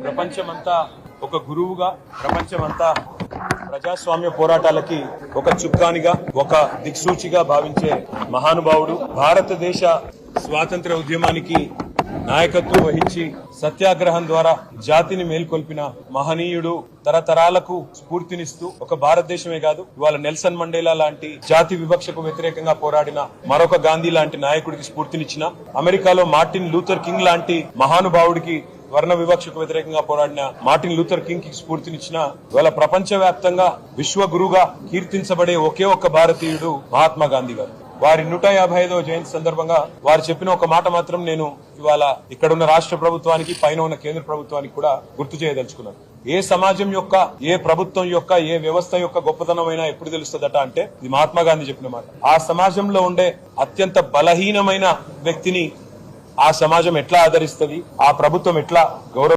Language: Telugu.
ప్రపంచమంతా ఒక గురువుగా, ప్రపంచమంతా ప్రజాస్వామ్య పోరాటాలకి ఒక చుక్కానిగా, ఒక దిక్సూచిగా భావించే మహానుభావుడు, భారతదేశ స్వాతంత్ర ఉద్యమానికి నాయకత్వం వహించి సత్యాగ్రహం ద్వారా జాతిని మేల్కొల్పిన మహనీయుడు, తరతరాలకు స్ఫూర్తినిస్తూ ఒక భారతదేశమే కాదు ఇవాళ నెల్సన్ మండేలా లాంటి జాతి వివక్షకు వ్యతిరేకంగా పోరాడిన మరొక గాంధీ లాంటి నాయకుడికి స్ఫూర్తినిచ్చిన, అమెరికాలో మార్టిన్ లూథర్ కింగ్ లాంటి మహానుభావుడికి వర్ణ వివక్షకు వ్యతిరేకంగా పోరాడిన మార్టిన్ లూథర్ కింగ్ కి స్ఫూర్తినిచ్చిన, ఇవాళ ప్రపంచ వ్యాప్తంగా విశ్వగురుగా కీర్తించబడే ఒకే ఒక్క భారతీయుడు మహాత్మా గాంధీ గారు. వారి 155వ జయంతి సందర్భంగా వారు చెప్పిన ఒక మాట మాత్రం నేను ఇవాళ ఇక్కడున్న రాష్ట్ర ప్రభుత్వానికి, పైన ఉన్న కేంద్ర ప్రభుత్వానికి కూడా గుర్తు చేయదలుచుకున్నాను. ఏ సమాజం యొక్క, ఏ ప్రభుత్వం యొక్క, ఏ వ్యవస్థ యొక్క గొప్పతనమైనా ఎప్పుడు తెలుస్తుందట అంటే ఇది మహాత్మా గాంధీ చెప్పిన మాట. ఆ సమాజంలో ఉండే అత్యంత బలహీనమైన వ్యక్తిని ఆ సమాజం ఎట్లా ఆదరిస్తుంది, ఆ ప్రభుత్వం ఎట్లా గౌరవ